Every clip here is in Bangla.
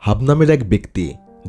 হাব নামের এক ব্যক্তি,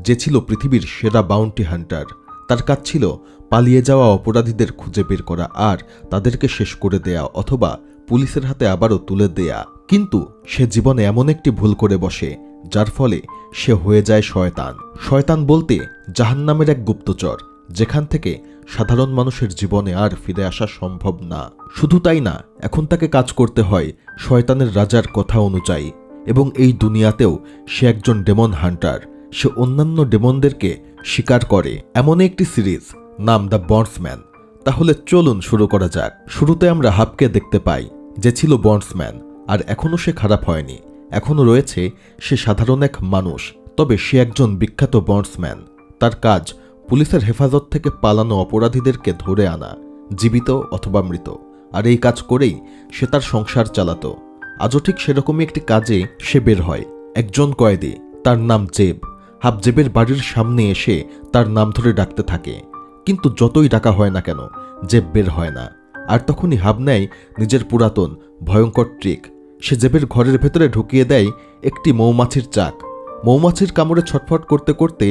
যে ছিল পৃথিবীর সেরা বাউন্টি হান্টার। তার কাজ ছিল পালিয়ে যাওয়া অপরাধীদের খুঁজে বের করা আর তাদেরকে শেষ করে দেয়া অথবা পুলিশের হাতে আবারও তুলে দেয়া। কিন্তু সে জীবনে এমন একটি ভুল করে বসে যার ফলে সে হয়ে যায় শয়তান। শয়তান বলতে জাহান্নামের এক গুপ্তচর, যেখান থেকে সাধারণ মানুষের জীবনে আর ফিরে আসা সম্ভব না। শুধু তাই না, এখন তাকে কাজ করতে হয় শয়তানের রাজার কথা অনুযায়ী। এবং এই দুনিয়াতেও সে একজন ডেমন হান্টার। সে অন্যান্য ডেমনদেরকে শিকার করে। এমন একটি সিরিজ, নাম দ্য বন্ডসম্যান। তাহলে চলুন শুরু করা যাক। শুরুতে আমরা হাবকে দেখতে পাই, যে ছিল বন্ডসম্যান, আর এখনও সে খারাপ হয়নি। এখনও রয়েছে সে সাধারণ এক মানুষ, তবে সে একজন বিখ্যাত বন্ডসম্যান। তার কাজ পুলিশের হেফাজত থেকে পালানো অপরাধীদেরকে ধরে আনা, জীবিত অথবা মৃত। আর এই কাজ করেই সে তার সংসার চালাতো। আজও ঠিক সেরকমই একটি কাজে সে বের হয়। একজন কয়েদি, তার নাম জেব। হাব জেবের বাড়ির সামনে এসে তার নাম ধরে ডাকতে থাকে, কিন্তু যতই ডাকা হয় না কেন জেব বের হয় না। আর তখনই হাব নেয় নিজের পুরাতন ভয়ঙ্কর ট্রিক। সে জেবের ঘরের ভেতরে ঢুকিয়ে দেয় একটি মৌমাছির চাক। মৌমাছির কামড়ে ছটফট করতে করতে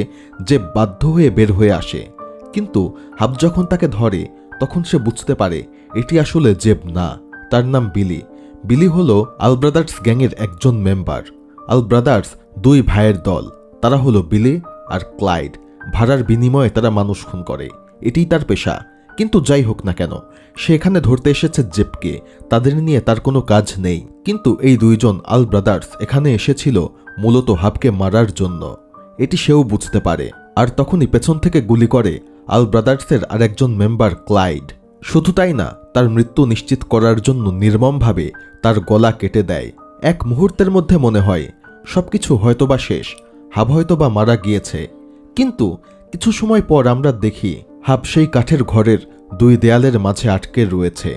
জেব বাধ্য হয়ে বের হয়ে আসে। কিন্তু হাব যখন তাকে ধরে তখন সে বুঝতে পারে এটি আসলে জেব না, তার নাম বিলি। বিলি হল আল ব্রাদার্স গ্যাংয়ের একজন মেম্বার। আল ব্রাদার্স দুই ভাইয়ের দল। তারা হলো বিলি আর ক্লাইড। ভাড়ার বিনিময়ে তারা মানুষ খুন করে, এটিই তার পেশা। কিন্তু যাই হোক না কেন, সে এখানে ধরতে এসেছে জেবকে। তাদের নিয়ে তার কোনো কাজ নেই। কিন্তু এই দুইজন আল ব্রাদার্স এখানে এসেছিল মূলত হাবকে মারার জন্য। এটি সেও বুঝতে পারে। আর তখনই পেছন থেকে গুলি করে আল ব্রাদার্সের আরেকজন মেম্বার ক্লাইড। শুধু তাই না, তার মৃত্যু নিশ্চিত করার জন্য নির্মমভাবে তার গলা কেটে দেয়। এক মুহূর্তের মধ্যে মনে হয় সবকিছু হয়তোবা শেষ, হাব হয়তোবা মারা গিয়েছে। কিন্তু কিছু সময় পর আমরা দেখি হাব সেই কাঠের ঘরের দুই দেয়ালের মাঝে আটকে রয়েছে।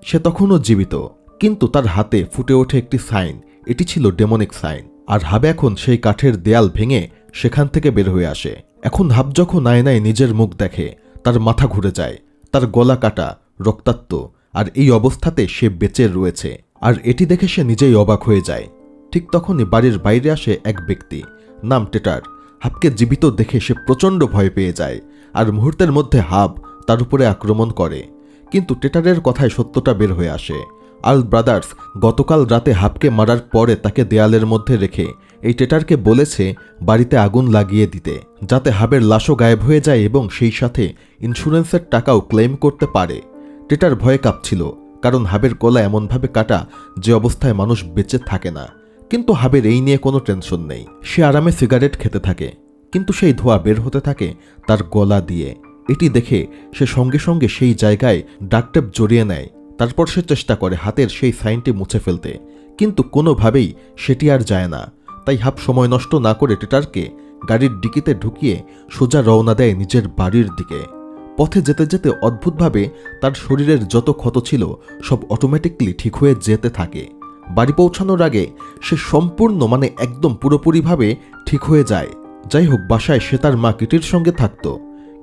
সে তখনও জীবিত, কিন্তু তার হাতে ফুটে ওঠে একটি সাইন। এটি ছিল ডেমনিক সাইন। আর হাব এখন সেই কাঠের দেয়াল ভেঙে সেখান থেকে বের হয়ে আসে। এখন হাব যখন আয়নায় নিজের মুখ দেখে, তার মাথা ঘুরে যায়। তার গলা কাটা, রক্তাক্ত, আর এই অবস্থাতে সে বেঁচে রয়েছে। আর এটি দেখে সে নিজেই অবাক হয়ে যায়। ঠিক তখনই বাড়ির বাইরে আসে এক ব্যক্তি, নাম টেটার। হাবকে জীবিত দেখে সে প্রচণ্ড ভয় পেয়ে যায়। আর মুহূর্তের মধ্যে হাব তার উপরে আক্রমণ করে। কিন্তু টেটারের কথায় সত্যটা বের হয়ে আসে। আল ব্রাদার্স গতকাল রাতে হাবকে মারার পরে তাকে দেয়ালের মধ্যে রেখে এই টেটারকে বলেছে বাড়িতে আগুন লাগিয়ে দিতে, যাতে হাবের লাশও গায়েব হয়ে যায় এবং সেই সাথে ইন্স্যুরেন্সের টাকাও ক্লেম করতে পারে। টেটার ভয়ে কাঁপছিল, কারণ হাবের গলা এমনভাবে কাটা যে অবস্থায় মানুষ বেঁচে থাকে না। কিন্তু হাবের এই নিয়ে কোনো টেনশন নেই। সে আরামে সিগারেট খেতে থাকে, কিন্তু সেই ধোঁয়া বের হতে থাকে তার গলা দিয়ে। এটি দেখে সে সঙ্গে সঙ্গে সেই জায়গায় ডাকটেপ জড়িয়ে নেয়। তারপর সে চেষ্টা করে হাতের সেই সাইনটি মুছে ফেলতে, কিন্তু কোনোভাবেই সেটি আর যায় না। তাই হাব সময় নষ্ট না করে টেটারকে গাড়ির ডিকিতে ঢুকিয়ে সোজা রওনা দেয় নিজের বাড়ির দিকে। পথে যেতে যেতে অদ্ভুতভাবে তার শরীরের যত ক্ষত ছিল সব অটোমেটিকলি ঠিক হয়ে যেতে থাকে। বাড়ি পৌঁছানোর আগে সে সম্পূর্ণ একদম পুরোপুরিভাবে ঠিক হয়ে যায়। যাই হোক, বাসায় সে তার মা কিটির সঙ্গে থাকত।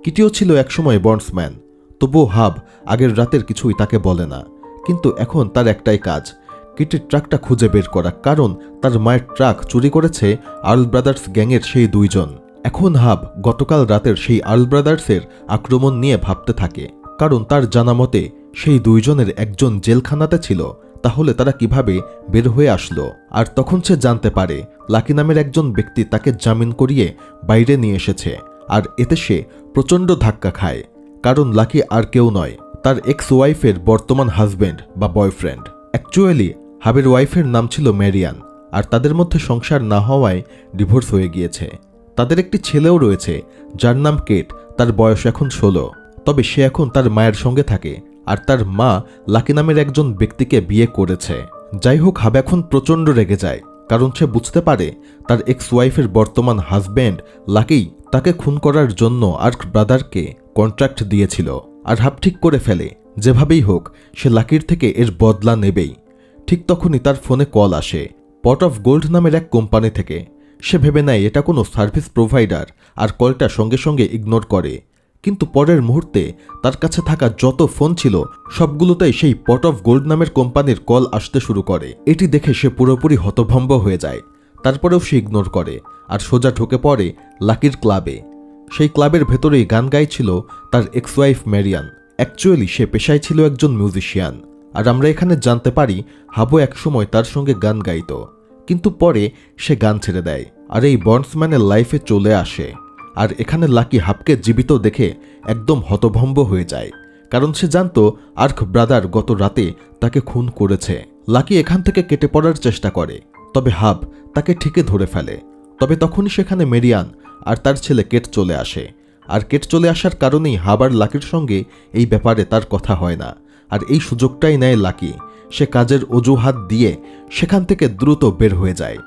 কিটিও ছিল একসময় বন্ডসম্যান। তবুও হাব আগের রাতের কিছুই তাকে বলে না। কিন্তু এখন তার একটাই কাজ, কিটির ট্রাকটা খুঁজে বের করা, কারণ তার মায়ের ট্রাক চুরি করেছে আর্ল ব্রাদার্স গ্যাংয়ের সেই দুইজন। এখন হাব গতকাল রাতের সেই আর্ল ব্রাদার্সের আক্রমণ নিয়ে ভাবতে থাকে, কারণ তার জানা মতে সেই দুইজনের একজন জেলখানাতে ছিল। তাহলে তারা কিভাবে বের হয়ে আসলো? আর তখন সে জানতে পারে লাকি নামের একজন ব্যক্তি তাকে জামিন করিয়ে বাইরে নিয়ে এসেছে। আর এতে সে প্রচণ্ড ধাক্কা খায়, কারণ লাকি আর কেউ নয়, তার এক্স ওয়াইফের বর্তমান হাজব্যান্ড বা বয়ফ্রেন্ড। অ্যাকচুয়ালি হাবের ওয়াইফের নাম ছিল ম্যারিয়ান, আর তাদের মধ্যে সংসার না হওয়ায় ডিভোর্স হয়ে গিয়েছে। তাদের একটি ছেলেও রয়েছে যার নাম কেট। তার বয়স এখন 16, তবে সে এখন তার মায়ের সঙ্গে থাকে। আর তার মা লাকি নামের একজন ব্যক্তিকে বিয়ে করেছে। যাই হোক, হাব এখন প্রচণ্ড রেগে যায়, কারণ সে বুঝতে পারে তার এক্স ওয়াইফের বর্তমান হাজব্যান্ড লাকি তাকে খুন করার জন্য আর্ক ব্রাদারকে কন্ট্রাক্ট দিয়েছিল। আর হাব ঠিক করে ফেলে যেভাবেই হোক সে লাকির থেকে এর বদলা নেবেই। ঠিক তখনই তার ফোনে কল আসে পট অফ গোল্ড নামের এক কোম্পানি থেকে। সে ভেবে নেয় এটা কোনো সার্ভিস প্রোভাইডার, আর কলটা সঙ্গে সঙ্গে ইগনোর করে। কিন্তু পরের মুহূর্তে তার কাছে থাকা যত ফোন ছিল সবগুলোতেই সেই পট অফ গোল্ড নামের কোম্পানির কল আসতে শুরু করে। এটি দেখে সে পুরোপুরি হতভম্ব হয়ে যায়। তারপরেও সে ইগনোর করে। আর সোজা ঢুকে পড়ে লাকির ক্লাবে। সেই ক্লাবের ভেতরেই গান গাইছিল তার এক্স ওয়াইফ মেরিয়ান। অ্যাকচুয়ালি সে পেশায় ছিল একজন মিউজিশিয়ান, আর আমরা এখানে জানতে পারি হাবও একসময় তার সঙ্গে গান গাইত, কিন্তু পরে সে গান ছেড়ে দেয় আর এই বন্ডসম্যানের লাইফে চলে আসে। আর এখানে লাকি হাবকে জীবিত দেখে একদম হতভম্ব হয়ে যায়, কারণ সে জানত আর্ক ব্রাদার গত রাতে তাকে খুন করেছে। লাকি এখান থেকে কেটে পড়ার চেষ্টা করে, তবে হাব তাকে ঠিকই ধরে ফেলে। তবে তখনই সেখানে মেরিয়ান আর তার ছেলে কেট চলে আসে, আর কেট চলে আসার কারণেই হাব আর লাকির সঙ্গে এই ব্যাপারে তার কথা হয় না। আর এই সুযোগটাই নেয় লাকি। সে কাজের অজুহাত দিয়ে সেখান থেকে দ্রুত বের হয়ে যায়।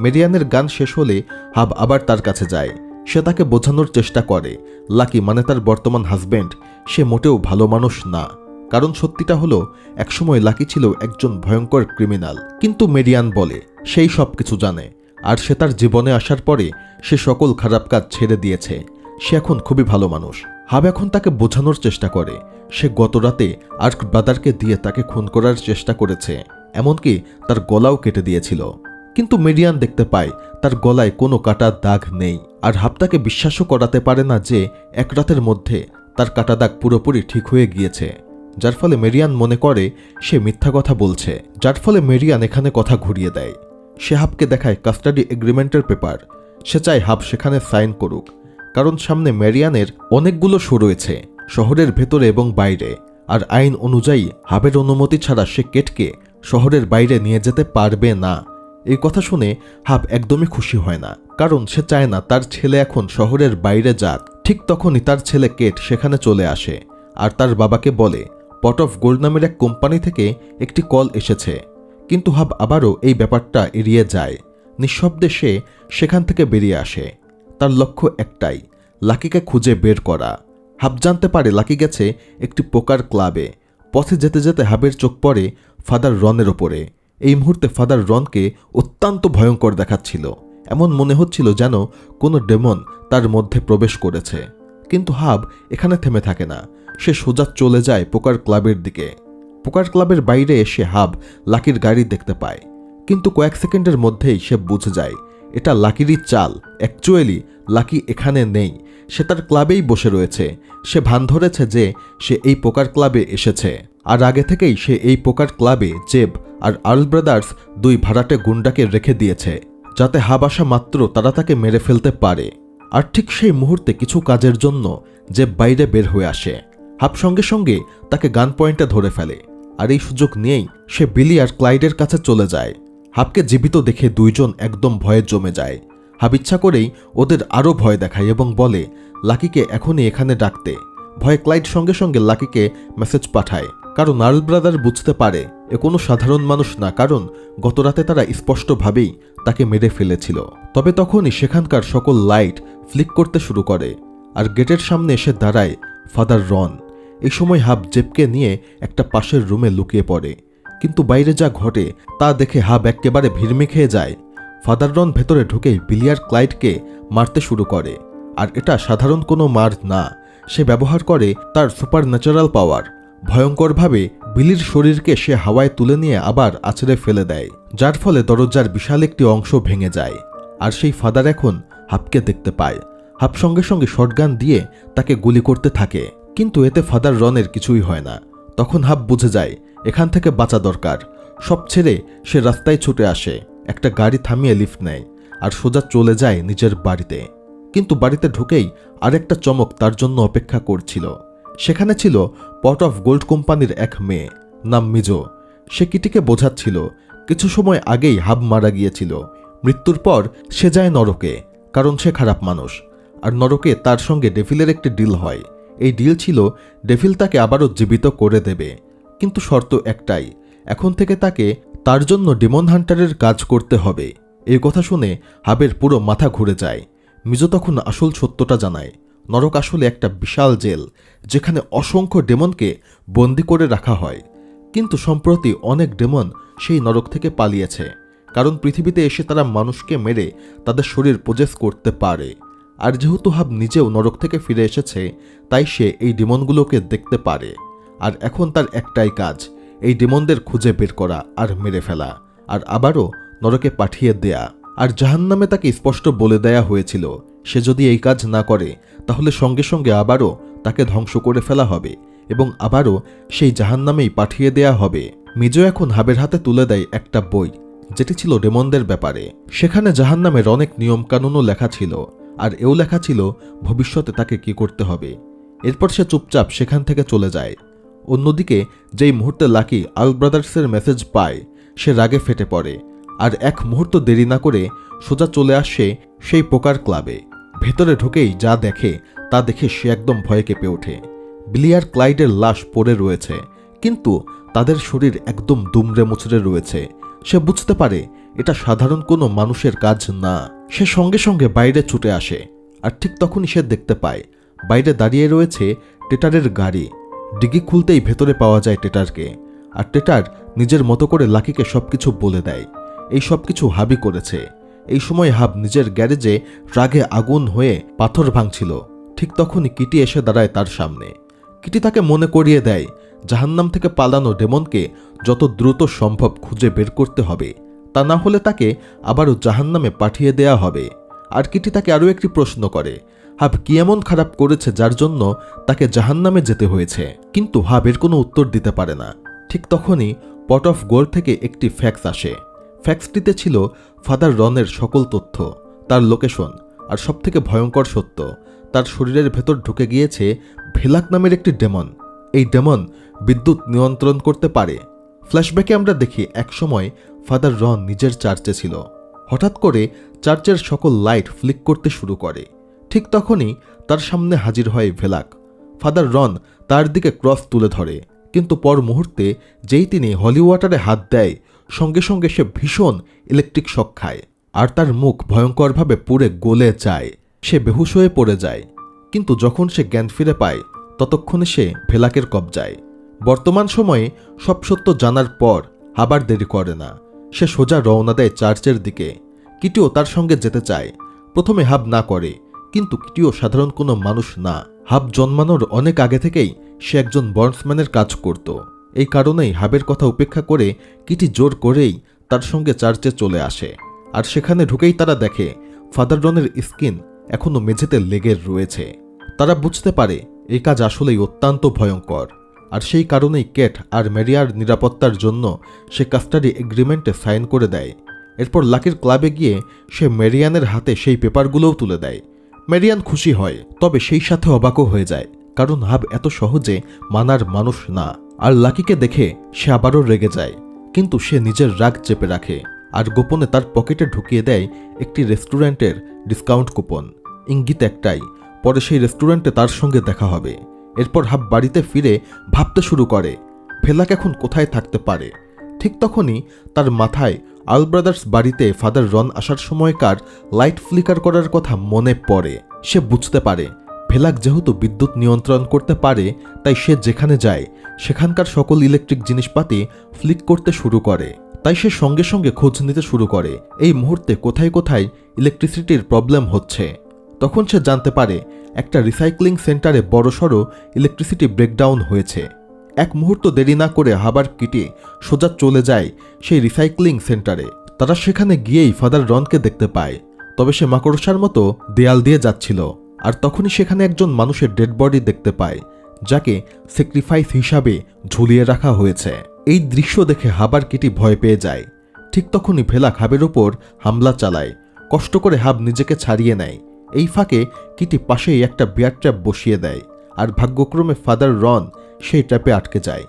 মেরিয়ানের গান শেষ হলে হাব আবার তার কাছে যায়। সে তাকে বোঝানোর চেষ্টা করে লাকি মানে তার বর্তমান হাজব্যান্ড সে মোটেও ভালো মানুষ না, কারণ সত্যিটা হলো একসময় লাকি ছিল একজন ভয়ঙ্কর ক্রিমিনাল। কিন্তু মেরিয়ান বলে সেই সব কিছু জানে, আর সে তার জীবনে আসার পরে সে সকল খারাপ কাজ ছেড়ে দিয়েছে। সে এখন খুবই ভালো মানুষ। হাব এখন তাকে বোঝানোর চেষ্টা করে সে গত রাতে আর্ক ব্রাদারকে দিয়ে তাকে খুন করার চেষ্টা করেছে, এমনকি তার গলাও কেটে দিয়েছিল। কিন্তু মেরিয়ান দেখতে পায় তার গলায় কোনো কাটা দাগ নেই, আর হাব তাকে বিশ্বাসও করাতে পারে না যে এক রাতের মধ্যে তার কাটা দাগ পুরোপুরি ঠিক হয়ে গিয়েছে, যার ফলে মেরিয়ান মনে করে সে মিথ্যা কথা বলছে। যার ফলে মেরিয়ান এখানে কথা ঘুরিয়ে দেয়। সে হাবকে দেখায় কাস্টাডি এগ্রিমেন্টের পেপার। সে চায় হাব সেখানে সাইন করুক, কারণ সামনে মেরিয়ানের অনেকগুলো শো রয়েছে শহরের ভেতরে এবং বাইরে, আর আইন অনুযায়ী হাবের অনুমতি ছাড়া সে কেটকে শহরের বাইরে নিয়ে যেতে পারবে না। এই কথা শুনে হাব একদমই খুশি হয় না, কারণ সে চায় না তার ছেলে এখন শহরের বাইরে যাক। ঠিক তখনই তার ছেলে কেট সেখানে চলে আসে আর তার বাবাকে বলে পট অফ গোল্ড নামের এক কোম্পানি থেকে একটি কল এসেছে। কিন্তু হাব আবারও এই ব্যাপারটা এড়িয়ে যায়। নিঃশব্দে সে সেখান থেকে বেরিয়ে আসে। তার লক্ষ্য একটাই, লাকিকে খুঁজে বের করা। হাব জানতে পারে লাকি গেছে একটি পোকার ক্লাবে। পথে যেতে যেতে হাবের চোখ পড়ে ফাদার রনের ওপরে। এই মুহূর্তে ফাদার রনকে অত্যন্ত ভয়ঙ্কর দেখাচ্ছিল। এমন মনে হচ্ছিল যেন কোনো ডেমন তার মধ্যে প্রবেশ করেছে। কিন্তু হাব এখানে থেমে থাকে না। সে সোজা চলে যায় পোকার ক্লাবের দিকে। পোকার ক্লাবের বাইরে এসে হাব লাকির গাড়ি দেখতে পায়, কিন্তু কয়েক সেকেন্ডের মধ্যেই সে বুঝে যায় এটা লাকিরই চাল। অ্যাকচুয়ালি লাকি এখানে নেই, সে তার ক্লাবেই বসে রয়েছে। সে ভান ধরেছে যে সে এই পোকার ক্লাবে এসেছে, আর আগে থেকেই সে এই পোকার ক্লাবে জেব আর আর্ল ব্রাদার্স দুই ভাড়াটে গুন্ডাকে রেখে দিয়েছে, যাতে হাব আসা মাত্র তারা তাকে মেরে ফেলতে পারে। আর ঠিক সেই মুহূর্তে কিছু কাজের জন্য জেব বাইরে বের হয়ে আসে। হাব সঙ্গে সঙ্গে তাকে গান পয়েন্টে ধরে ফেলে, আর এই সুযোগ নিয়েই সে বিলি আর ক্লাইডের কাছে চলে যায়। হাবকে জীবিত দেখে দুইজন একদম ভয়ে জমে যায়। হাব ইচ্ছা করেই ওদের আরও ভয় দেখায় এবং বলে লাকিকে এখনই এখানে ডাকতে। ভয়ে ক্লাইড সঙ্গে সঙ্গে লাকিকে মেসেজ পাঠায়, কারণ আর্ল ব্রাদার বুঝতে পারে এ কোনো সাধারণ মানুষ না, কারণ গতরাতে তারা স্পষ্টভাবেই তাকে মেরে ফেলেছিল। তবে তখনই সেখানকার সকল লাইট ফ্লিক করতে শুরু করে, আর গেটের সামনে এসে দাঁড়ায় ফাদার রন। এই সময় হাব জেবকে নিয়ে একটা পাশের রুমে লুকিয়ে পড়ে, কিন্তু বাইরে যা ঘটে তা দেখে হাব একেবারে ভিড়মি খেয়ে যায়। ফাদার রন ভেতরে ঢুকেই বিলি আর ক্লাইডকে মারতে শুরু করে, আর এটা সাধারণ কোনো মার না। সে ব্যবহার করে তার সুপার ন্যাচারাল পাওয়ার। ভয়ঙ্করভাবে বিলির শরীরকে সে হাওয়ায় তুলে নিয়ে আবার আছড়ে ফেলে দেয়, যার ফলে দরজার বিশাল একটি অংশ ভেঙে যায়। আর সেই ফাদার এখন হাবকে দেখতে পায়। হাব সঙ্গে সঙ্গে শটগান দিয়ে তাকে গুলি করতে থাকে, কিন্তু এতে ফাদার রনের কিছুই হয় না। তখন হাব বুঝে যায় এখান থেকে বাঁচা দরকার। সব ছেড়ে সে রাস্তায় ছুটে আসে, একটা গাড়ি থামিয়ে লিফট নেয় আর সোজা চলে যায় নিজের বাড়িতে। কিন্তু বাড়িতে ঢুকেই আরেকটা চমক তার জন্য অপেক্ষা করছিল। সেখানে ছিল পট অফ গোল্ড কোম্পানির এক মেয়ে, নাম মিজো। সে কিটিকে বোঝাচ্ছিল কিছু সময় আগেই হাব মারা গিয়েছিল। মৃত্যুর পর সে যায় নরকে, কারণ সে খারাপ মানুষ। আর নরকে তার সঙ্গে ডেভিলের একটি ডিল হয়। এই ডিল ছিল ডেভিল তাকে আবারও জীবিত করে দেবে, কিন্তু শর্ত একটাই, এখন থেকে তাকে তার জন্য ডিমন হান্টারের কাজ করতে হবে। এই কথা শুনে হাবের পুরো মাথা ঘুরে যায়। মিজো তখন আসল সত্যটা জানায়, নরক আসলে একটা বিশাল জেল, যেখানে অসংখ্য ডেমনকে বন্দি করে রাখা হয়। কিন্তু সম্প্রতি অনেক ডেমন সেই নরক থেকে পালিয়েছে, কারণ পৃথিবীতে এসে তারা মানুষকে মেরে তাদের শরীর পজেস করতে পারে। আর যেহেতু হাব নিজেও নরক থেকে ফিরে এসেছে, তাই সে এই ডিমনগুলোকে দেখতে পারে। আর এখন তার একটাই কাজ, এই ডিমনদের খুঁজে বের করা আর মেরে ফেলা, আর আবারও নরকে পাঠিয়ে দেয়া। আর জাহান্নামে তাকে স্পষ্ট বলে দেয়া হয়েছিল সে যদি এই কাজ না করে তাহলে সঙ্গে সঙ্গে আবারও তাকে ধ্বংস করে ফেলা হবে এবং আবারও সেই জাহান্নামেই পাঠিয়ে দেয়া হবে। মিজো এখন হাবের হাতে তুলে দেয় একটা বই, যেটি ছিল ডেমনদের ব্যাপারে। সেখানে জাহান্নামের অনেক নিয়মকানুনও লেখা ছিল, আর এও লেখা ছিল ভবিষ্যতে তাকে কি করতে হবে। এরপর সে চুপচাপ সেখান থেকে চলে যায়। অন্যদিকে যেই মুহূর্তে লাকি আল ব্রাদার্সের মেসেজ পায় সে রাগে ফেটে পড়ে, আর এক মুহূর্ত দেরি না করে সোজা চলে আসে সেই পোকার ক্লাবে। ভেতরে ঢুকেই যা দেখে তা দেখে সে একদম ভয়ে কেঁপে ওঠে। বিলি আর ক্লাইডের লাশ পড়ে রয়েছে, কিন্তু তাদের শরীর একদম দুমড়ে মুচড়ে রয়েছে। সে বুঝতে পারে এটা সাধারণ কোনো মানুষের কাজ না। সে সঙ্গে সঙ্গে বাইরে ছুটে আসে, আর ঠিক তখনই সে দেখতে পায় বাইরে দাঁড়িয়ে রয়েছে টেটারের গাড়ি। ডিগি খুলতেই ভেতরে পাওয়া যায় টেটারকে, আর টেটার নিজের মতো করে লাকিকে সবকিছু বলে দেয়। এই সবকিছু হাবই করেছে। এই সময় হাব নিজের গ্যারেজে রাগে আগুন হয়ে পাথর ভাঙছিল। ঠিক তখনই কিটি এসে দাঁড়ায় তার সামনে। কিটি তাকে মনে করিয়ে দেয় জাহান্নাম থেকে পালানো ডেমনকে যত দ্রুত সম্ভব খুঁজে বের করতে হবে, তা না হলে তাকে আবারও জাহান্নামে পাঠিয়ে দেয়া হবে। আর কিটি তাকে আরও একটি প্রশ্ন করে, হাব কি এমন খারাপ করেছে যার জন্য তাকে জাহান্নামে যেতে হয়েছে? কিন্তু হাব এর কোনো উত্তর দিতে পারে না। ঠিক তখনই পট অফ গোল্ড থেকে একটি ফ্যাক্স আসে। ফ্যাক্সটিতে ছিল ফাদার রনের সকল তথ্য, তার লোকেশন, আর সবথেকে ভয়ঙ্কর সত্য, তার শরীরের ভেতর ঢুকে গিয়েছে ভেলাক নামের একটি ডেমন। এই ডেমন বিদ্যুৎ নিয়ন্ত্রণ করতে পারে। ফ্ল্যাশব্যাকে আমরা দেখি একসময় ফাদার রন নিজের চার্চে ছিল। হঠাৎ করে চার্চের সকল লাইট ফ্লিক করতে শুরু করে। ঠিক তখনই তার সামনে হাজির হয় ভেলাক। ফাদার রন তার দিকে ক্রস তুলে ধরে, কিন্তু পর মুহূর্তে যেই তিনি হলি ওয়াটারে হাত দেয় সঙ্গে সঙ্গে সে ভীষণ ইলেকট্রিক শক খায়, আর তার মুখ ভয়ঙ্করভাবে পুড়ে গলে যায়। সে বেহুশ হয়ে পড়ে যায়, কিন্তু যখন সে জ্ঞান ফিরে পায় ততক্ষণে সে ভেলাকের কবজায়। বর্তমান সময়ে সব সত্য জানার পর আবার দেরি করে না, সে সোজা রওনা দেয় চার্চের দিকে। কিটিও তার সঙ্গে যেতে চায়। প্রথমে হাব না করে, কিন্তু কিটিও সাধারণ কোনো মানুষ না। হাব জন্মানোর অনেক আগে থেকেই সে একজন বন্ডসম্যানের কাজ করত। এই কারণেই হাবের কথা উপেক্ষা করে কিটি জোর করেই তার সঙ্গে চার্চে চলে আসে। আর সেখানে ঢুকেই তারা দেখে ফাদার রনের স্কিন এখনও মেঝেতে লেগে রয়েছে। তারা বুঝতে পারে এই কাজ আসলেই অত্যন্ত ভয়ঙ্কর, আর সেই কারণেই কেট আর মেরিয়ার নিরাপত্তার জন্য সে কাস্টাডি এগ্রিমেন্টে সাইন করে দেয়। এরপর লাকির ক্লাবে গিয়ে সে মেরিয়ানের হাতে সেই পেপারগুলোও তুলে দেয়। মেরিয়ান খুশি হয়, তবে সেই সাথে অবাকও হয়ে যায়, কারণ হাব এত সহজে মানার মানুষ না। আর লাকিকে দেখে সে আবারও রেগে যায়, কিন্তু সে নিজের রাগ চেপে রাখে আর গোপনে তার পকেটে ঢুকিয়ে দেয় একটি রেস্টুরেন্টের ডিসকাউন্ট কুপন। ইঙ্গিত একটাই, পরে সেই রেস্টুরেন্টে তার সঙ্গে দেখা হবে। এরপর হাব বাড়িতে ফিরে ভাবতে শুরু করে ভেলাক এখন কোথায় থাকতে পারে। ঠিক তখনই তার মাথায় আল ব্রাদার্স বাড়িতে ফাদার রন আসার সময়কার লাইট ফ্লিকার করার কথা মনে পড়ে। সে বুঝতে পারে ভেলাক যেহেতু বিদ্যুৎ নিয়ন্ত্রণ করতে পারে, তাই সে যেখানে যায় সেখানকার সকল ইলেকট্রিক জিনিসপাতি ফ্লিক করতে শুরু করে। তাই সে সঙ্গে সঙ্গে খোঁজ নিতে শুরু করে এই মুহূর্তে কোথায় কোথায় ইলেকট্রিসিটির প্রবলেম হচ্ছে। তখন সে জানতে পারে একটা রিসাইক্লিং সেন্টারে বড়সড় ইলেকট্রিসিটি ব্রেকডাউন হয়েছে। এক মুহূর্ত দেরি না করে হাবার কিটি সোজা চলে যায় সেই রিসাইক্লিং সেন্টারে। তারা সেখানে গিয়েই ফাদার রনকে দেখতে পায়, তবে সে মাকড়সার মতো দেয়াল দিয়ে যাচ্ছিল। আর তখনই সেখানে একজন মানুষের ডেড বডি দেখতে পায়, যাকে স্যাক্রিফাইস হিসাবে ঝুলিয়ে রাখা হয়েছে। এই দৃশ্য দেখে হাবার কিটি ভয় পেয়ে যায়। ঠিক তখনই ভেলাক হাবের ওপর হামলা চালায়। কষ্ট করে হাব নিজেকে ছাড়িয়ে নেয়। এই ফাঁকে কিটি পাশেই একটা বিয়ার ট্র্যাপ বসিয়ে দেয়, আর ভাগ্যক্রমে ফাদার রন সেই ট্র্যাপে আটকে যায়।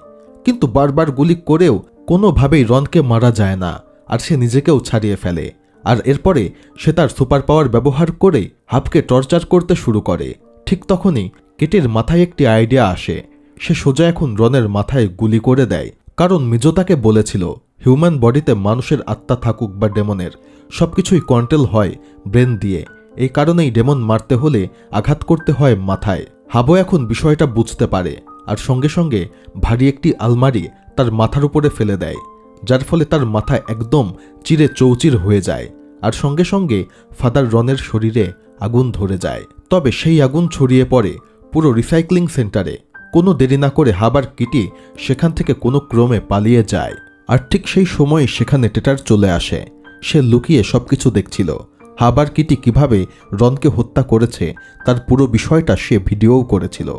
কিন্তু বারবার গুলি করেও কোনোভাবেই রনকে মারা যায় না, আর সে নিজেকেও ছাড়িয়ে ফেলে। আর এরপরে সে তার সুপার পাওয়ার ব্যবহার করে হাবকে টর্চার করতে শুরু করে। ঠিক তখনই কিটির মাথায় একটি আইডিয়া আসে। সে সোজা এখন রনের মাথায় গুলি করে দেয়, কারণ মিজো তাকে বলেছিল হিউম্যান বডিতে মানুষের আত্মা থাকুক বা ডেমনের, সবকিছুই কন্ট্রোল হয় ব্রেন দিয়ে। এই কারণেই ডেমন মারতে হলে আঘাত করতে হয় মাথায়। হাবো এখন বিষয়টা বুঝতে পারে, আর সঙ্গে সঙ্গে ভারী একটি আলমারি তার মাথার উপরে ফেলে দেয়, যার ফলে তার মাথা একদম চিরে চৌচির হয়ে যায়। আর সঙ্গে সঙ্গে ফাদার রনের শরীরে আগুন ধরে যায়। তবে সেই আগুন ছড়িয়ে পড়ে পুরো রিসাইক্লিং সেন্টারে। কোনো দেরি না করে হাবার কিটি সেখান থেকে কোনো ক্রমে পালিয়ে যায়। আর ঠিক সেই সময় সেখানে টেটার চলে আসে। সে লুকিয়ে সবকিছু দেখছিল। হাব আর কিটি কিভাবে রনকে হত্যা করেছে তার পুরো বিষয়টা সে ভিডিওও করেছিল।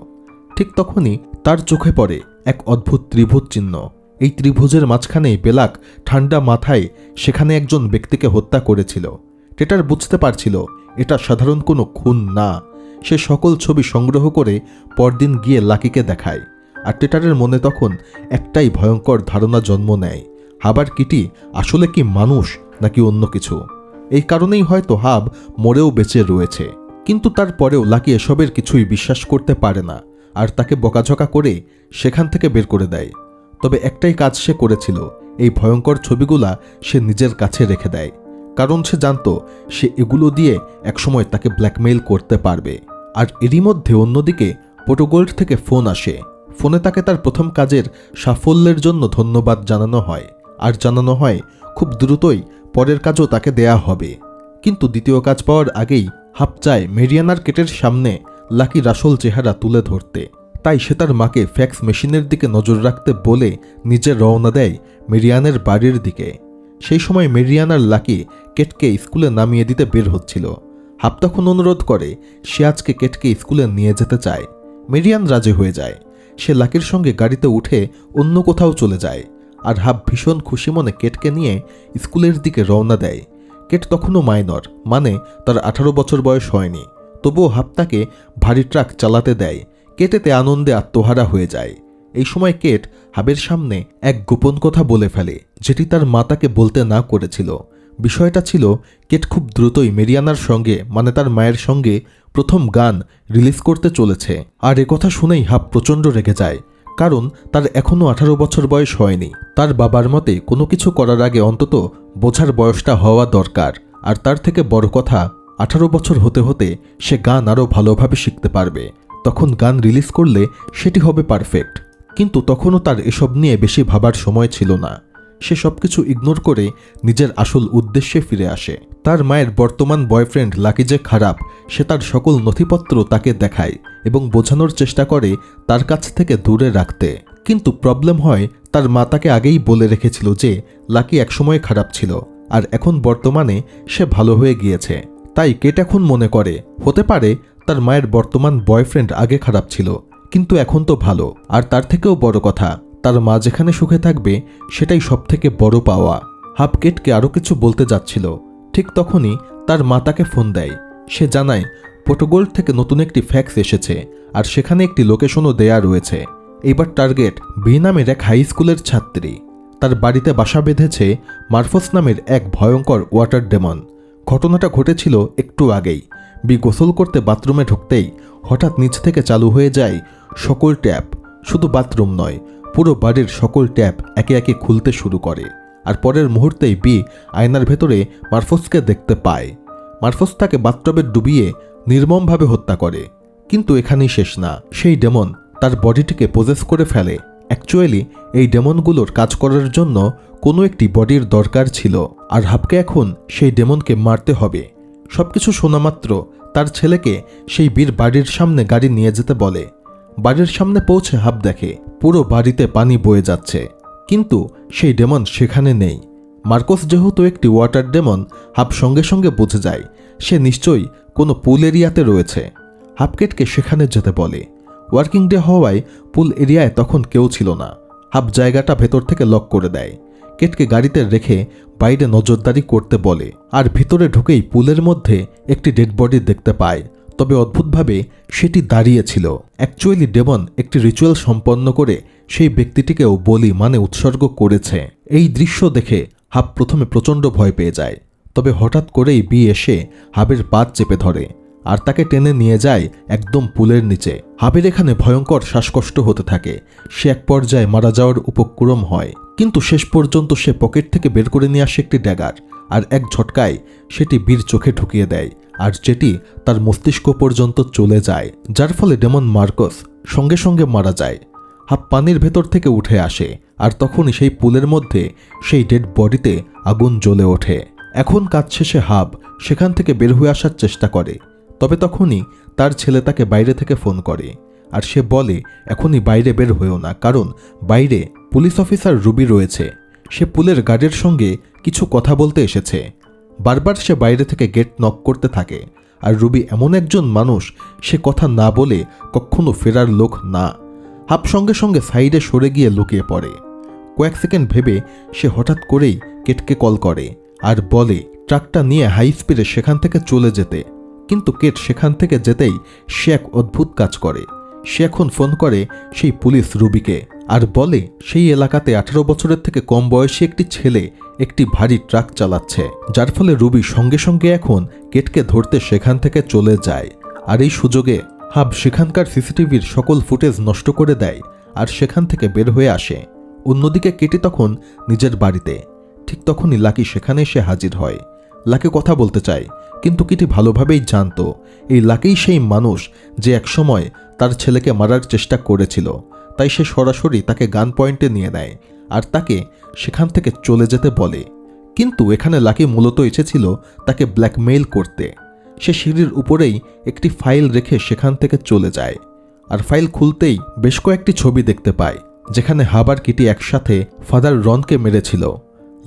ঠিক তখনই তার চোখে পড়ে এক অদ্ভুত ত্রিভুজ চিহ্ন। এই ত্রিভুজের মাঝখানেই বেলাক ঠান্ডা মাথায় সেখানে একজন ব্যক্তিকে হত্যা করেছিল। টেটার বুঝতে পারছিল এটা সাধারণ কোনো খুন না। সে সকল ছবি সংগ্রহ করে পরদিন গিয়ে লাকিকে দেখায়। আর টেটারের মনে তখন একটাই ভয়ঙ্কর ধারণা জন্ম নেয়, হাব আর কিটি আসলে কি মানুষ নাকি অন্য কিছু। এই কারণেই হয়তো হাব মরেও বেঁচে রয়েছে। কিন্তু তারপরেও লাকি এসবের কিছুই বিশ্বাস করতে পারে না আর তাকে বকাঝকা করে সেখান থেকে বের করে দেয়। তবে একটাই কাজ সে করেছিল, এই ভয়ঙ্কর ছবিগুলা সে নিজের কাছে রেখে দেয়, কারণ সে জানত সে এগুলো দিয়ে একসময় তাকে ব্ল্যাকমেইল করতে পারবে। আর এরই মধ্যে অন্যদিকে পোটোগোল্ড থেকে ফোন আসে। ফোনে তাকে তার প্রথম কাজের সাফল্যের জন্য ধন্যবাদ জানানো হয় আর জানানো হয় খুব দ্রুতই পরের কাজও তাকে দেয়া হবে। কিন্তু দ্বিতীয় কাজ পাওয়ার আগেই হাব চায় মেরিয়ানার কেটের সামনে লাকির আসল চেহারা তুলে ধরতে। তাই সে তার মাকে ফ্যাক্স মেশিনের দিকে নজর রাখতে বলে নিজে রওনা দেয় মেরিয়ানের বাড়ির দিকে। সেই সময় মেরিয়ানার লাকি কেটকে স্কুলে নামিয়ে দিতে বের হচ্ছিল। হাব তখন অনুরোধ করে সে আজকে কেটকে স্কুলে নিয়ে যেতে চায়। মেরিয়ান রাজি হয়ে যায়। সে লাকির সঙ্গে গাড়িতে উঠে অন্য কোথাও চলে যায় আর হাব ভীষণ খুশি মনে কেটকে নিয়ে স্কুলের দিকে রওনা দেয়। কেট তখনও মাইনর, মানে তার 18 বছর বয়স হয়নি। তবুও হাব তাকে ভারী ট্রাক চালাতে দেয়। কেটেতে আনন্দে আত্মহারা হয়ে যায়। এই সময় কেট হাবের সামনে এক গোপন কথা বলে ফেলে, যেটি তার মা তাকে বলতে না করেছিল। বিষয়টা ছিল কেট খুব দ্রুতই মেরিয়ানার সঙ্গে, মানে তার মায়ের সঙ্গে প্রথম গান রিলিজ করতে চলেছে। আর একথা শুনেই হাব প্রচণ্ড রেগে যায়, কারণ তার এখনও 18 বছর বয়স হয়নি। তার বাবার মতে কোনো কিছু করার আগে অন্তত বোঝার বয়সটা হওয়া দরকার। আর তার থেকে বড় কথা, 18 বছর হতে হতে সে গান আরও ভালোভাবে শিখতে পারবে। তখন গান রিলিজ করলে সেটি হবে পারফেক্ট। কিন্তু তখনও তার এসব নিয়ে বেশি ভাবার সময় ছিল না। সে সবকিছু ইগনোর করে নিজের আসল উদ্দেশ্যে ফিরে আসে। তার মায়ের বর্তমান বয়ফ্রেন্ড লাকি যে খারাপ, সে তার সকল নথিপত্র তাকে দেখায় এবং বোঝানোর চেষ্টা করে তার কাছ থেকে দূরে রাখতে। কিন্তু প্রবলেম হয়, তার মা তাকে আগেই বলে রেখেছিল যে লাকি একসময় খারাপ ছিল আর এখন বর্তমানে সে ভালো হয়ে গিয়েছে। তাই কেট এখন মনে করে হতে পারে তার মায়ের বর্তমান বয়ফ্রেন্ড আগে খারাপ ছিল, কিন্তু এখন তো ভালো। আর তার থেকেও বড় কথা, তার মা যেখানে সুখে থাকবে সেটাই সবথেকে বড় পাওয়া। হাব কেটকে আরও কিছু বলতে যাচ্ছিল, ঠিক তখনই তার মা তাকে ফোন দেয়। সে জানায় পোটোগোল্ড থেকে নতুন একটি ফ্যাক্স এসেছে আর সেখানে একটি লোকেশনও দেয়া রয়েছে। এইবার টার্গেট বি নামের এক হাই স্কুলের ছাত্রী। তার বাড়িতে বাসা বেঁধেছে মারফোস নামের এক ভয়ঙ্কর ওয়াটার ডেমন। ঘটনাটা ঘটেছিল একটু আগেই। বি গোসল করতে বাথরুমে ঢুকতেই হঠাৎ নিচ থেকে চালু হয়ে যায় সকল ট্যাপ। শুধু বাথরুম নয়, পুরো বাড়ির সকল ট্যাপ একে একে খুলতে শুরু করে। আর পরের মুহূর্তেই বি আয়নার ভেতরে মারফোসকে দেখতে পায়। মারফোস তাকে বাথটবে ডুবিয়ে নির্মমভাবে হত্যা করে। কিন্তু এখানেই শেষ না, সেই ডেমন তার বডিটিকে পজেস করে ফেলে। অ্যাকচুয়ালি এই ডেমনগুলোর কাজ করার জন্য কোনো একটি বডির দরকার ছিল, আর হাবকে এখন সেই ডেমনকে মারতে হবে। সবকিছু শোনা মাত্র তার ছেলেকে সেই বীর বাড়ির সামনে গাড়ি নিয়ে যেতে বলে। বাড়ির সামনে পৌঁছে হাব দেখে পুরো বাড়িতে পানি বয়ে যাচ্ছে, কিন্তু সেই ডেমন সেখানে নেই। মার্কোস যেহেতু একটি ওয়াটার ডেমন, হাব সঙ্গে সঙ্গে বুঝে যায় সে নিশ্চয়ই কোনো পুল এরিয়াতে রয়েছে। হাবকেটকে সেখানে যেতে বলে। ওয়ার্কিং ডে হওয়ায় পুল এরিয়ায় তখন কেউ ছিল না। হাব জায়গাটা ভেতর থেকে লক করে দেয়। কেটকে গাড়িতে রেখে বাইরে নজরদারি করতে বলে। আর ভিতরে ঢুকেই পুলের মধ্যে একটি ডেড বডি দেখতে পায়, তবে অদ্ভুতভাবে সেটি দাঁড়িয়েছিল। অ্যাকচুয়ালি ডেমন একটি রিচুয়াল সম্পন্ন করে সেই ব্যক্তিটিকেও বলি মানে উৎসর্গ করেছে। এই দৃশ্য দেখে হাব প্রথমে প্রচণ্ড ভয় পেয়ে যায়, তবে হঠাৎ করেই বি এসে হাবের পা চেপে ধরে আর তাকে টেনে নিয়ে যায় একদম পুলের নিচে। হাবের এখানে ভয়ঙ্কর শ্বাসকষ্ট হতে থাকে। সে এক পর্যায়ে মারা যাওয়ার উপক্রম হয়, কিন্তু শেষ পর্যন্ত সে পকেট থেকে বের করে নিয়ে আসে একটি ড্যাগার আর এক ঝটকায় সেটি বীর চোখে ঢুকিয়ে দেয়, আর যেটি তার মস্তিষ্ক পর্যন্ত চলে যায়, যার ফলে ডেমন মার্কোস সঙ্গে সঙ্গে মারা যায়। হাব পানির ভেতর থেকে উঠে আসে আর তখনই সেই পুলের মধ্যে সেই ডেড বডিতে আগুন জ্বলে ওঠে। এখন কাজ শেষে হাব সেখান থেকে বের হয়ে আসার চেষ্টা করে, তবে তখনই তার ছেলে তাকে বাইরে থেকে ফোন করে আর সে বলে এখনই বাইরে বের হয়েও না, কারণ বাইরে পুলিশ অফিসার রুবি রয়েছে। সে পুলের গার্ডের সঙ্গে কিছু কথা বলতে এসেছে। বারবার সে বাইরে থেকে গেট নক করতে থাকে। আর রুবি এমন একজন মানুষ, সে কথা না বলে কখনো ফেরার লোক না। হাব সঙ্গে সঙ্গে সাইডে সরে গিয়ে লুকিয়ে পড়ে। কয়েক সেকেন্ড ভেবে সে হঠাৎ করেই কেটকে কল করে আর বলে ট্রাকটা নিয়ে হাই স্পিডে সেখান থেকে চলে যেতে। কিন্তু কেট সেখান থেকে যেতেই সে এক অদ্ভুত কাজ করে। সে এখন ফোন করে সেই পুলিশ রুবিকে আর বলে সেই এলাকাতে 18 বছরের থেকে কম বয়সী একটি ছেলে একটি ভারী ট্রাক চালাচ্ছে, যার ফলে রুবি সঙ্গে সঙ্গে এখন কেটকে ধরতে সেখান থেকে চলে যায়। আর এই সুযোগে হাব সেখানকার সিসিটিভির সকল ফুটেজ নষ্ট করে দেয় আর সেখান থেকে বের হয়ে আসে। অন্যদিকে কেটে তখন নিজের বাড়িতে। ঠিক তখনই লাকি সেখানে এসে হাজির হয়। লাকি কথা বলতে চায়, কিন্তু কিটি ভালোভাবেই জানত এই লাকিই সেই মানুষ যে একসময় তার ছেলেকে মারার চেষ্টা করেছিল। তাই সে সরাসরি তাকে গান পয়েন্টে নিয়ে নেয় আর তাকে সেখান থেকে চলে যেতে বলে। কিন্তু এখানে লাকি মূলত এসেছিল তাকে ব্ল্যাকমেইল করতে। সে সিঁড়ির উপরেই একটি ফাইল রেখে সেখান থেকে চলে যায়। আর ফাইল খুলতেই বেশ কয়েকটি ছবি দেখতে পায়, যেখানে হাব আর কিটি একসাথে ফাদার রনকে মেরেছিল।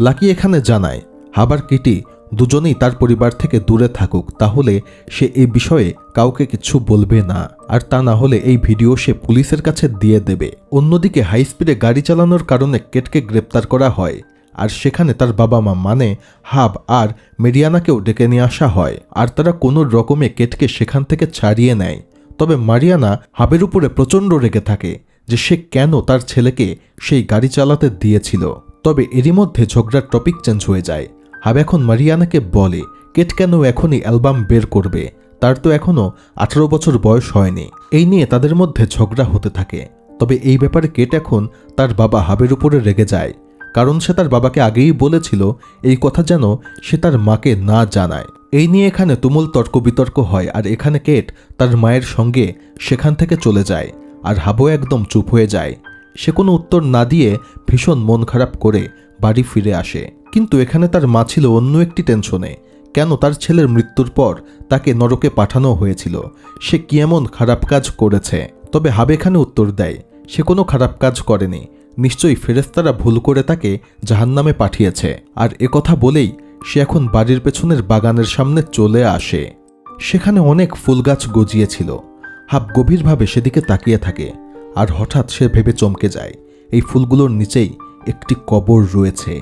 লাকি এখানে জানায় হাব আর কিটি দুজনেই তার পরিবার থেকে দূরে থাকুক, তাহলে সে এই বিষয়ে কাউকে কিছু বলবে না, আর তা না হলে এই ভিডিও সে পুলিশের কাছে দিয়ে দেবে। অন্যদিকে হাই স্পিডে গাড়ি চালানোর কারণে কেটকে গ্রেপ্তার করা হয় আর সেখানে তার বাবা মা মানে হাব আর মেরিয়ানাকেও ডেকে নিয়ে আসা হয়। আর তারা কোনো রকমে কেটকে সেখান থেকে ছাড়িয়ে নেয়। তবে মারিয়ানা হাবের উপরে প্রচণ্ড রেগে থাকে যে সে কেন তার ছেলেকে সেই গাড়ি চালাতে দিয়েছিল। তবে এরই মধ্যে ঝগড়ার টপিক চেঞ্জ হয়ে যায়। হাব এখন মারিয়ানাকে বলে কেট কেন এখনই অ্যালবাম বের করবে, তার তো এখনও 18 বছর বয়স হয়নি। এই নিয়ে তাদের মধ্যে ঝগড়া হতে থাকে। তবে এই ব্যাপারে কেট এখন তার বাবা হাবের উপরে রেগে যায়, কারণ সে তার বাবাকে আগেই বলেছিল এই কথা যেন সে তার মাকে না জানায়। এই নিয়ে এখানে তুমুল তর্ক বিতর্ক হয় আর এখানে কেট তার মায়ের সঙ্গে সেখান থেকে চলে যায় আর হাবও একদম চুপ হয়ে যায়। সে কোনো উত্তর না দিয়ে ভীষণ মন খারাপ করে বাড়ি ফিরে আসে। কিন্তু এখানে তার মা ছিল অন্য একটি টেনশনে। কেন তার ছেলের মৃত্যুর পর তাকে নরকে পাঠানো হয়েছিল, সে কি এমন খারাপ কাজ করেছে? তবে হাব এখানে উত্তর দেয় সে কোনো খারাপ কাজ করেনি, নিশ্চয়ই ফেরেশতারা ভুল করে তাকে জাহান্নামে পাঠিয়েছে। আর একথা বলেই সে এখন বাড়ির পেছনের বাগানের সামনে চলে আসে। সেখানে অনেক ফুল গাছ গজিয়েছিল। হাব গভীরভাবে সেদিকে তাকিয়ে থাকে আর হঠাৎ সে ভেবে চমকে যায় এই ফুলগুলোর নিচেই একটি কবর রয়েছে।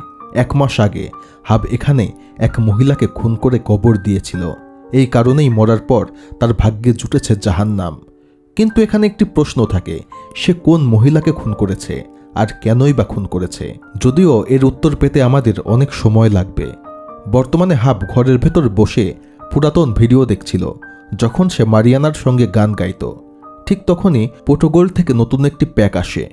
1 মাস আগে হাব এখানে এক মহিলাকে খুন করে কবর দিয়েছিল। এই কারণেই মরার পর তার ভাগ্যে জুটেছে জাহান্নাম। কিন্তু এখানে একটি প্রশ্ন থাকে, সে কোন মহিলাকে খুন করেছে আর কেনই বা খুন করেছে? যদিও এর উত্তর পেতে আমাদের অনেক সময় লাগবে। বর্তমানে হাব ঘরের ভেতর বসে পুরাতন ভিডিও দেখছিল যখন সে মারিয়ানার সঙ্গে গান গাইত। ঠিক তখনই পোর্টোগল থেকে নতুন একটি প্যাক আসে।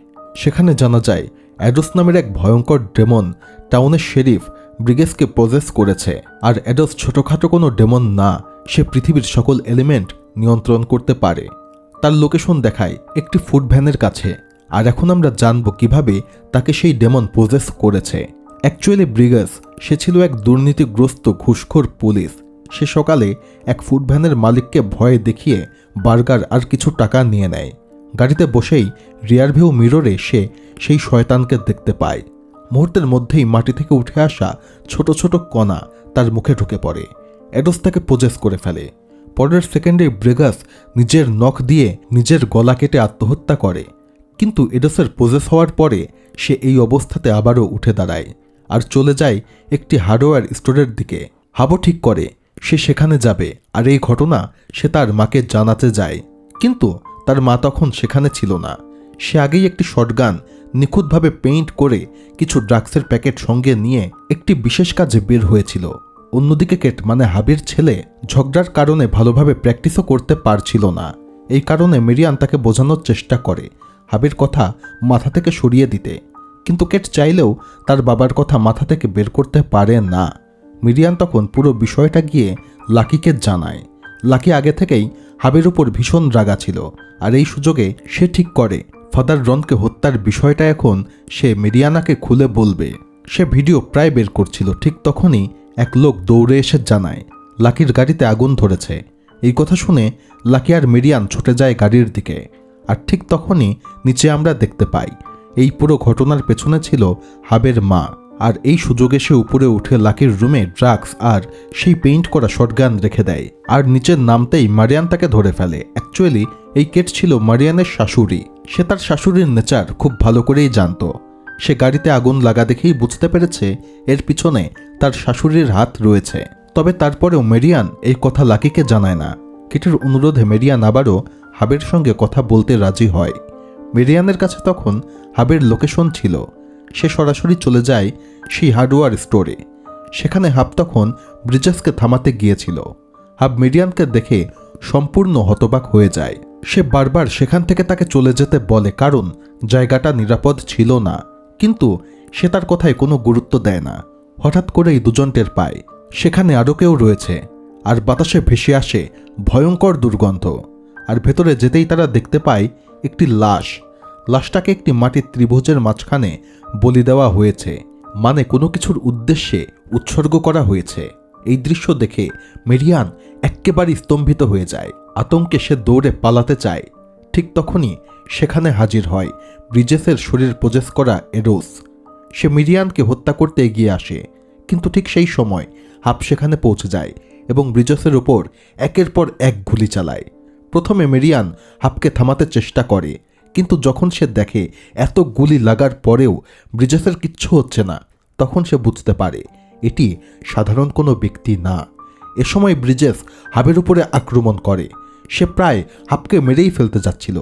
সেখানে জানা যায় অ্যাডোস নামের এক ভয়ঙ্কর ডেমন টাউনের শেরিফ ব্রিগেসকে পজেস করেছে। আর অ্যাডোস ছোটখাটো কোনো ডেমন না, সে পৃথিবীর সকল এলিমেন্ট নিয়ন্ত্রণ করতে পারে। তার লোকেশন দেখায় একটি ফুড ভ্যানের কাছে। আর এখন আমরা জানব কিভাবে তাকে সেই ডেমন পজেস করেছে। অ্যাকচুয়ালি ব্রিগেস সে ছিল এক দুর্নীতিগ্রস্ত ঘুষখোর পুলিশ। সে সকালে এক ফুড ভ্যানের মালিককে ভয় দেখিয়ে বার্গার আর কিছু টাকা নিয়ে নেয়। গাড়িতে বসেই রিয়ারভিউ মিররে সে সেই শয়তানকে দেখতে পায়। মুহূর্তের মধ্যেই মাটি থেকে উঠে আসা ছোট ছোট কণা তার মুখে ঢুকে পড়ে। অ্যাডোস তাকে পজেস করে ফেলে। পরের সেকেন্ডে ব্রিগেস নিজের নখ দিয়ে নিজের গলা কেটে আত্মহত্যা করে। কিন্তু এডোসের পজেস হওয়ার পরে সে এই অবস্থাতে আবারও উঠে দাঁড়ায় আর চলে যায় একটি হার্ডওয়্যার স্টোরের দিকে। হাবও ঠিক করে সে সেখানে যাবে আর এই ঘটনা সে তার মাকে জানাতে যায়। কিন্তু তার মা তখন সেখানে ছিল না। সে আগেই একটি শটগান নিখুঁতভাবে পেইন্ট করে কিছু ড্রাগসের প্যাকেট সঙ্গে নিয়ে একটি বিশেষ কাজে বের হয়েছিল। অন্যদিকে কেট মানে হাবের ছেলে ঝগড়ার কারণে ভালোভাবে প্র্যাকটিসও করতে পারছিল না। এই কারণে মেরিয়ান তাকে বোঝানোর চেষ্টা করে হাবের কথা মাথা থেকে সরিয়ে দিতে। কিন্তু কেট চাইলেও তার বাবার কথা মাথা থেকে বের করতে পারে না। মিরিয়ান তখন পুরো বিষয়টা গিয়ে লাকিকে জানায়। লাকি আগে থেকেই হাবের উপর ভীষণ রাগা ছিল আর এই সুযোগে সে ঠিক করে ফাদার রনকে হত্যার বিষয়টা এখন সে মেরিয়ানাকে খুলে বলবে। সে ভিডিও প্রায় বের করছিল, ঠিক তখনই এক লোক দৌড়ে এসে জানায় লাকির গাড়িতে আগুন ধরেছে। এই কথা শুনে লাকি আর মেরিয়ান ছুটে যায় গাড়ির দিকে। আর ঠিক তখনই নিচে আমরা দেখতে পাই এই পুরো ঘটনার পেছনে ছিল হাবের মা। আর এই সুযোগে সে উপরে উঠে লাকির রুমে ড্রাগস আর সেই পেইন্ট করা শটগান রেখে দেয়। আর নিচের নামতেই মারিয়ান তাকে ধরে ফেলে। অ্যাকচুয়ালি এই কেট ছিল মারিয়ানের শাশুড়ি। সে তার শাশুড়ির নেচার খুব ভালো করেই জানত। সে গাড়িতে আগুন লাগা দেখেই বুঝতে পেরেছে এর পিছনে তার শাশুড়ির হাত রয়েছে। তবে তারপরেও মেরিয়ান এই কথা লাকিকে জানায় না। কেটের অনুরোধে মেরিয়ান আবারও হাবের সঙ্গে কথা বলতে রাজি হয়। মেরিয়ানের কাছে তখন হাবের লোকেশন ছিল। সে সরাসরি চলে যায় সেই হার্ডওয়্যার স্টোরে। সেখানে হাব তখন ব্রিজেসকে থামাতে গিয়েছিল। হাব মেরিয়ানকে দেখে সম্পূর্ণ হতবাক হয়ে যায়। সে বারবার সেখান থেকে তাকে চলে যেতে বলে, কারণ জায়গাটা নিরাপদ ছিল না। কিন্তু সে তার কথায় কোনো গুরুত্ব দেয় না। হঠাৎ করেই দুজন টের পায় সেখানে আরও কেউ রয়েছে। আর বাতাসে ভেসে আসে ভয়ঙ্কর দুর্গন্ধ। আর ভেতরে যেতেই তারা দেখতে পায় একটি লাশ। লাশটাকে একটি মাটির ত্রিভুজের মাঝখানে বলি দেওয়া হয়েছে, মানে কোনো কিছুর উদ্দেশ্যে উৎসর্গ করা হয়েছে। এই দৃশ্য দেখে মেরিয়ান এক্কেবারে স্তম্ভিত হয়ে যায়। আতঙ্কে সে দৌড়ে পালাতে চায়। ঠিক তখনই সেখানে হাজির হয় ব্রিজেসের শরীর প্রজেস করা এরোস। সে মেরিয়ানকে হত্যা করতে এগিয়ে আসে, কিন্তু ঠিক সেই সময় হাব সেখানে পৌঁছে যায় এবং ব্রিজেসের ওপর একের পর এক গুলি চালায়। প্রথমে মেরিয়ান হাবকে থামাতে চেষ্টা করে, কিন্তু যখন সে দেখে এত গুলি লাগার পরেও ব্রিজেসের কিচ্ছু হচ্ছে না, তখন সে বুঝতে পারে এটি সাধারণ কোনো ব্যক্তি না। এ সময় ব্রিজেস হাবের উপরে আক্রমণ করে। সে প্রায় হাবকে মেরেই ফেলতে যাচ্ছিল।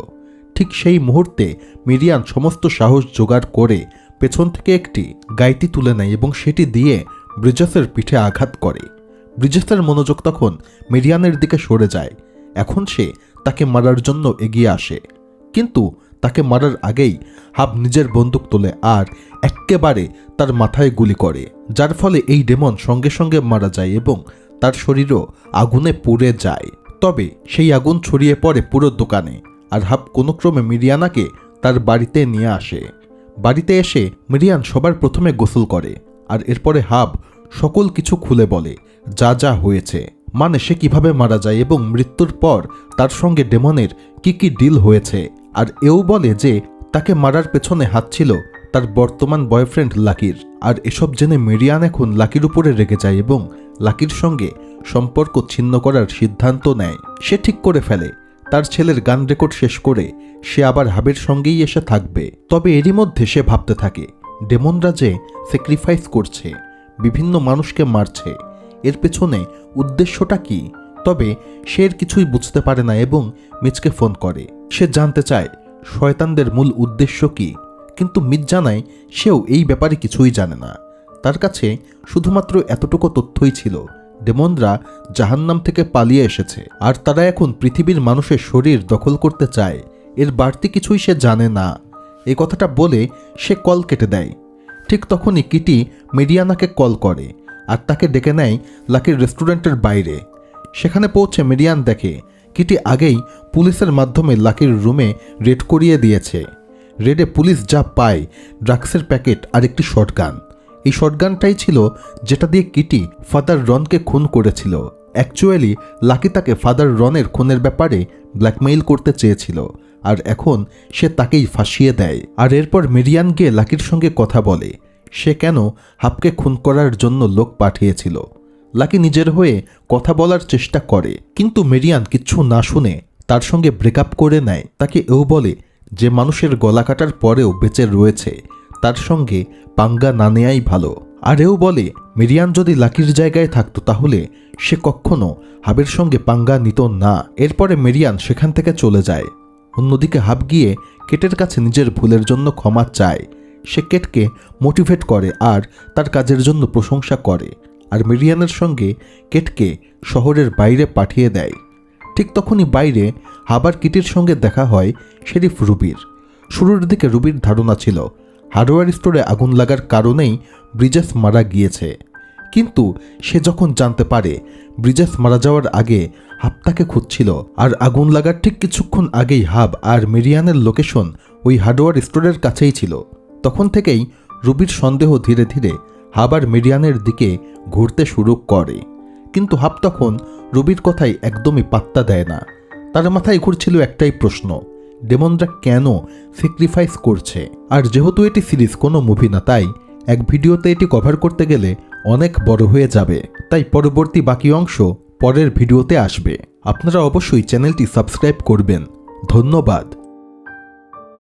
ঠিক সেই মুহূর্তে মেরিয়ান সমস্ত সাহস জোগাড় করে পেছন থেকে একটি গাইটি তুলে নেয় এবং সেটি দিয়ে ব্রিজেসের পিঠে আঘাত করে। ব্রিজেসের মনোযোগ তখন মেরিয়ানের দিকে সরে যায়। এখন সে তাকে মারার জন্য এগিয়ে আসে, কিন্তু তাকে মারার আগেই হাব নিজের বন্দুক তোলে আর এক্কেবারে তার মাথায় গুলি করে, যার ফলে এই ডেমন সঙ্গে সঙ্গে মারা যায় এবং তার শরীরও আগুনে পুড়ে যায়। তবে সেই আগুন ছড়িয়ে পড়ে পুরো দোকানে। আর হাব কোনো ক্রমে মিরিয়ানাকে তার বাড়িতে নিয়ে আসে। বাড়িতে এসে মিরিয়ান সবার প্রথমে গোসল করে, আর এরপরে হাব সকল কিছু খুলে বলে যা যা হয়েছে, মানে সে কিভাবে মারা যায় এবং মৃত্যুর পর তার সঙ্গে ডেমনের কি কি ডিল হয়েছে। আর এও বলে যে তাকে মারার পেছনে হাত ছিল তার বর্তমান বয়ফ্রেন্ড লাকির। আর এসব জেনে মেরিয়ান এখন লাকির উপরে রেগে যায় এবং লাকির সঙ্গে সম্পর্ক ছিন্ন করার সিদ্ধান্ত নেয়। সে ঠিক করে ফেলে তার ছেলের গান রেকর্ড শেষ করে সে আবার হাবের সঙ্গেই এসে থাকবে। তবে এরই মধ্যে সে ভাবতে থাকে ডেমনরা যে স্যাক্রিফাইস করছে, বিভিন্ন মানুষকে মারছে, এর পেছনে উদ্দেশ্যটা কি। তবে সে এর কিছুই বুঝতে পারে না এবং মিচকে ফোন করে। সে জানতে চায় শয়তানদের মূল উদ্দেশ্য কি, কিন্তু মিচ জানায় সেও এই ব্যাপারে কিছুই জানে না। তার কাছে শুধুমাত্র এতটুকু তথ্যই ছিল ডেমনরা জাহান্নাম থেকে পালিয়ে এসেছে আর তারা এখন পৃথিবীর মানুষের শরীর দখল করতে চায়। এর বাড়তি কিছুই সে জানে না। এই কথাটা বলে সে কল কেটে দেয়। ঠিক তখনই কিটি মেরিয়ানাকে কল করে আর তাকে ডেকে নেয় লাকির রেস্টুরেন্টের বাইরে। সেখানে পৌঁছে মেরিয়ান দেখে কিটি আগেই পুলিশের মাধ্যমে লাকির রুমে রেড করিয়ে দিয়েছে। রেডে পুলিশ যা পায় ড্রাগসের প্যাকেট আর একটি শটগান। এই শটগানটাই ছিল যেটা দিয়ে কিটি ফাদার রনকে খুন করেছিল। অ্যাকচুয়ালি লাকি তাকে ফাদার রনের খুনের ব্যাপারে ব্ল্যাকমেইল করতে চেয়েছিল, আর এখন সে তাকেই ফাঁসিয়ে দেয়। আর এরপর মেরিয়ান গিয়ে লাকির সঙ্গে কথা বলে সে কেন হাবকে খুন করার জন্য লোক পাঠিয়েছিল। লাকি নিজের হয়ে কথা বলার চেষ্টা করে, কিন্তু মেরিয়ান কিচ্ছু না শুনে তার সঙ্গে ব্রেকআপ করে নেয়। তাকে এও বলে যে মানুষের গলা কাটার পরেও বেঁচে রয়েছে তার সঙ্গে পাঙ্গা না নেয়াই ভালো। আর এও বলে মেরিয়ান যদি লাকির জায়গায় থাকতো তাহলে সে কখনো হাবের সঙ্গে পাঙ্গা নিত না। এরপরে মেরিয়ান সেখান থেকে চলে যায়। অন্যদিকে হাব গিয়ে কেটের কাছে নিজের ভুলের জন্য ক্ষমা চায়। সে কেটকে মোটিভেট করে আর তার কাজের জন্য প্রশংসা করে, আর মেরিয়ানের সঙ্গে কেটকে শহরের বাইরে পাঠিয়ে দেয়। ঠিক তখনই বাইরে হাবার কিটির সঙ্গে দেখা হয় শেরিফ রুবির। শুরুর দিকে রুবির ধারণা ছিল হার্ডওয়্যার স্টোরে আগুন লাগার কারণেই ব্রিজেস মারা গিয়েছে, কিন্তু সে যখন জানতে পারে ব্রিজেস মারা যাওয়ার আগে হাব তাকে খুঁজছিল আর আগুন লাগার ঠিক কিছুক্ষণ আগেই হাব আর মেরিয়ানের লোকেশন ওই হার্ডওয়্যার স্টোরের কাছেই ছিল, তখন থেকেই রুবির সন্দেহ ধীরে ধীরে হাব আর মেরিয়ানের দিকে ঘুরতে শুরু করে। কিন্তু হাব তখন রুবির কথাই একদমই পাত্তা দেয় না। তার মাথায় ঘুরছিল একটাই প্রশ্ন, ডেমনরা কেন স্যাক্রিফাইস করছে। আর যেহেতু এটি সিরিজ কোনো মুভি না, তাই এক ভিডিওতে এটি কভার করতে গেলে অনেক বড় হয়ে যাবে, তাই পরবর্তী বাকি অংশ পরের ভিডিওতে আসবে। আপনারা অবশ্যই চ্যানেলটি সাবস্ক্রাইব করবেন। ধন্যবাদ।